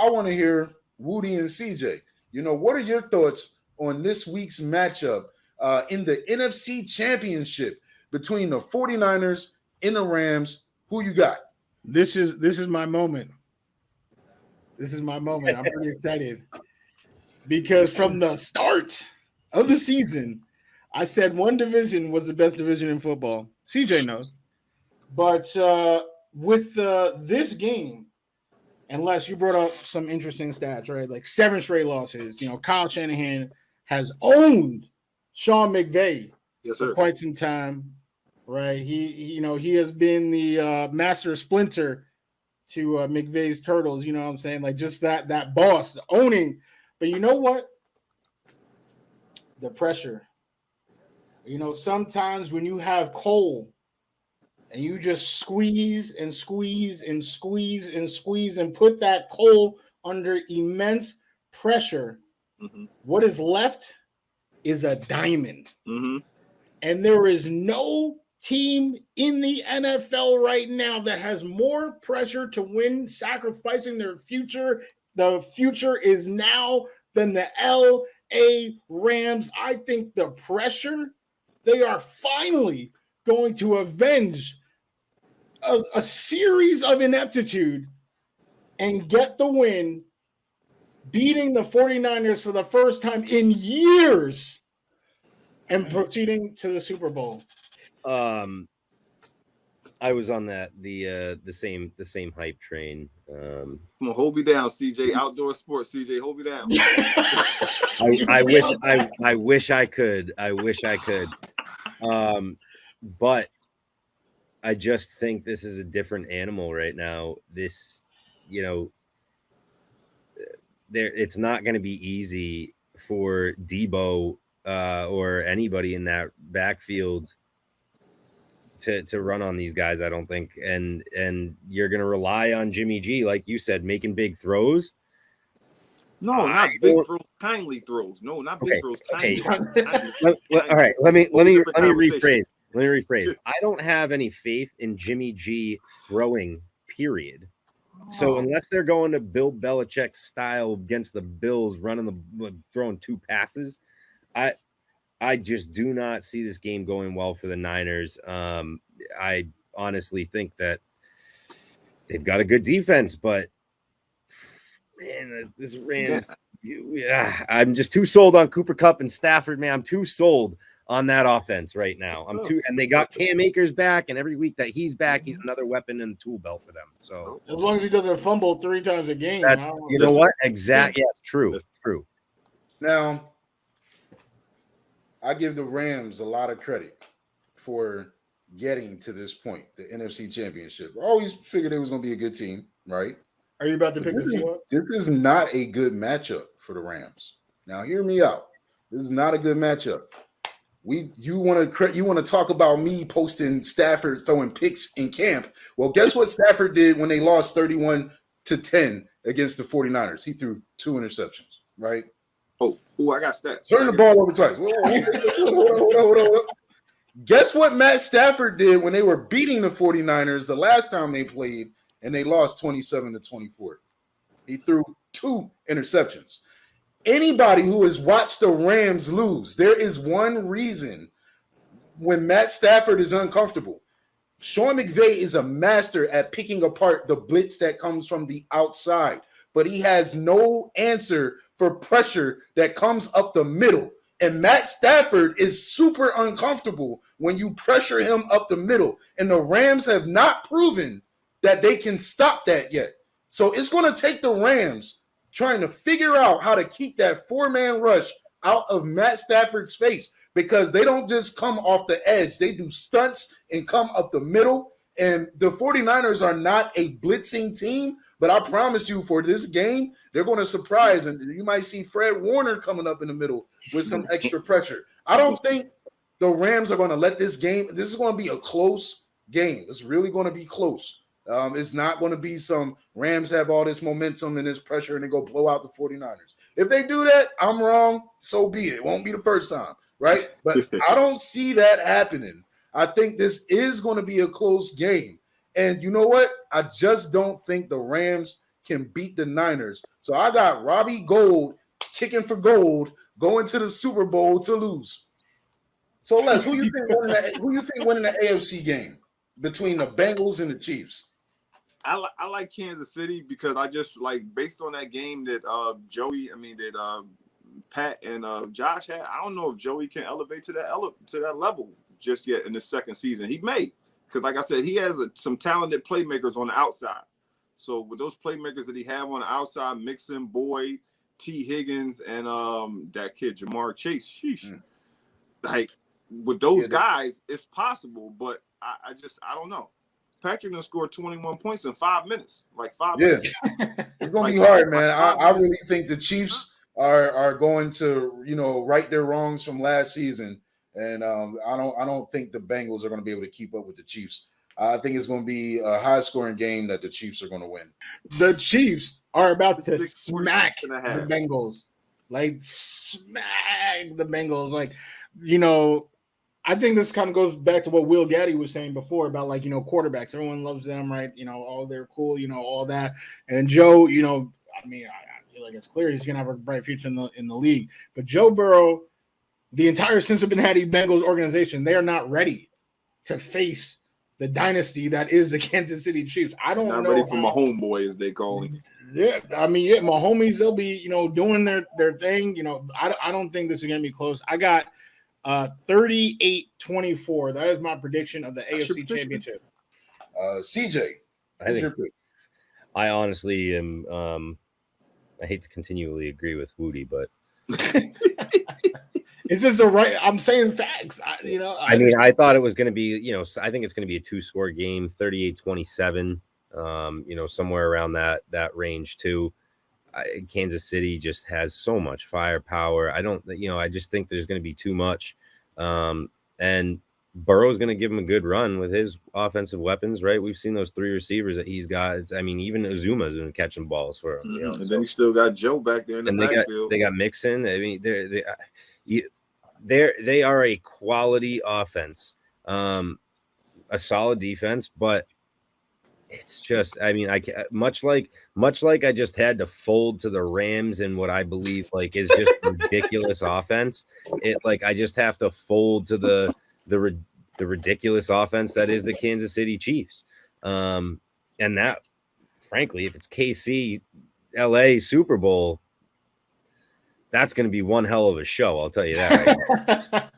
I want to hear Woody and CJ. What are your thoughts on this week's matchup in the NFC Championship between the 49ers and the Rams? Who you got? This is my moment. This is my moment. I'm pretty excited because from the start of the season, I said one division was the best division in football. CJ knows. But with this game, unless you brought up some interesting stats, right? Like 7 straight losses. Kyle Shanahan has owned Sean McVay for quite some time, right? He has been the master splinter to McVay's turtles. You know what I'm saying? Like just that boss owning. But you know what? The pressure. Sometimes when you have Cole and you just squeeze and squeeze and squeeze and squeeze and put that Cole under immense pressure, what is left is a diamond. And there is no team in the NFL right now that has more pressure to win, sacrificing their future. The future is now than the LA Rams. I think the pressure, they are finally going to avenge a series of ineptitude and get the win, beating the 49ers for the first time in years and proceeding to the Super Bowl. I was on the same hype train. Come on, hold me down, CJ. Outdoor sports, CJ, hold me down. I wish I could. But I just think this is a different animal right now. This, it's not going to be easy for Debo or anybody in that backfield to run on these guys, I don't think. And you're going to rely on Jimmy G, like you said, making big throws. No, not big throws, kindly throws. No, not big throws, kindly. All right, let me rephrase. I don't have any faith in Jimmy G throwing, period. So unless they're going to Bill Belichick style against the Bills, throwing 2 passes, I just do not see this game going well for the Niners. I honestly think that they've got a good defense, but man, this Rams, I'm just too sold on Cooper Kupp and Stafford, man. I'm too sold on that offense right now. And they got Cam Akers back, and every week that he's back, he's another weapon in the tool belt for them. So as long as he doesn't fumble 3 times a game, that's what exactly. Yeah, it's true. It's true. Now, I give the Rams a lot of credit for getting to this point, the NFC Championship. I always figured it was going to be a good team, right? Are you about to pick this up? This is not a good matchup for the Rams. Now, hear me out. This is not a good matchup. You want to talk about me posting Stafford throwing picks in camp? Well, guess what Stafford did when they lost 31-10 against the 49ers? He threw 2 interceptions, right? Oh, I got stats. Turn the ball over twice. Hold on. Guess what Matt Stafford did when they were beating the 49ers the last time they played and they lost 27-24? He threw 2 interceptions. Anybody who has watched the Rams lose, there is one reason when Matt Stafford is uncomfortable. Sean McVay is a master at picking apart the blitz that comes from the outside, but he has no answer for pressure that comes up the middle. And Matt Stafford is super uncomfortable when you pressure him up the middle. And the Rams have not proven that they can stop that yet. So it's going to take the Rams trying to figure out how to keep that 4-man rush out of Matt Stafford's face, because they don't just come off the edge. They do stunts and come up the middle. And the 49ers are not a blitzing team, but I promise you for this game, they're going to surprise. And you might see Fred Warner coming up in the middle with some extra pressure. I don't think the Rams are going to let this game – this is going to be a close game. It's really going to be close. It's not going to be some Rams have all this momentum and this pressure and they go blow out the 49ers. If they do that, I'm wrong. So be it. It won't be the first time, right? But I don't see that happening. I think this is going to be a close game. And you know what? I just don't think the Rams can beat the Niners. So I got Robbie Gold kicking for gold, going to the Super Bowl to lose. So Les, who you think winning the AFC game between the Bengals and the Chiefs? I like Kansas City because I just like based on that game that Pat and Josh had. I don't know if Joey can elevate to that level just yet in the second season. He may, because like I said, he has some talented playmakers on the outside. So with those playmakers that he have on the outside, Mixon, Boyd, T. Higgins, and that kid Jamar Chase, like with those guys, it's possible. But I don't know. Patrick done scored 21 points in 5 minutes. Like 5 minutes. It's gonna be hard, man. I really think the Chiefs are going to, right their wrongs from last season. And I don't think the Bengals are going to be able to keep up with the Chiefs. I think it's going to be a high-scoring game that the Chiefs are going to win. The Chiefs are about to smack the Bengals. Like, smack the Bengals. Like, I think this kind of goes back to what Will Gaddy was saying before about, like, quarterbacks. Everyone loves them, right? All they're cool, all that. And Joe, I feel like it's clear he's going to have a bright future in the league. But Joe Burrow, the entire Cincinnati Bengals organization, they are not ready to face the dynasty that is the Kansas City Chiefs. I don't know. Not ready for my homeboy, as they call him. Yeah, my homies, they'll be, doing their thing. I don't think this is going to be close. I got 38-24. That is my prediction of the AFC Championship. CJ, I honestly am. I hate to continually agree with Woody, but it's just the right. I'm saying facts. I thought it was going to be. I think it's going to be a 2-score game, 38-27. Somewhere around that range too. Kansas City just has so much firepower. I just think there's going to be too much. And Burrow's going to give him a good run with his offensive weapons, right? We've seen those 3 receivers that he's got. Even Azuma's been catching balls for him. And then he still got Joe back there in the backfield. They got Mixon. They are a quality offense, a solid defense, but it's just, much like I just had to fold to the Rams in what I believe is just ridiculous offense. I just have to fold to the ridiculous offense that is the Kansas City Chiefs. And that, frankly, if it's KC, LA Super Bowl, that's going to be one hell of a show. I'll tell you that. Right now.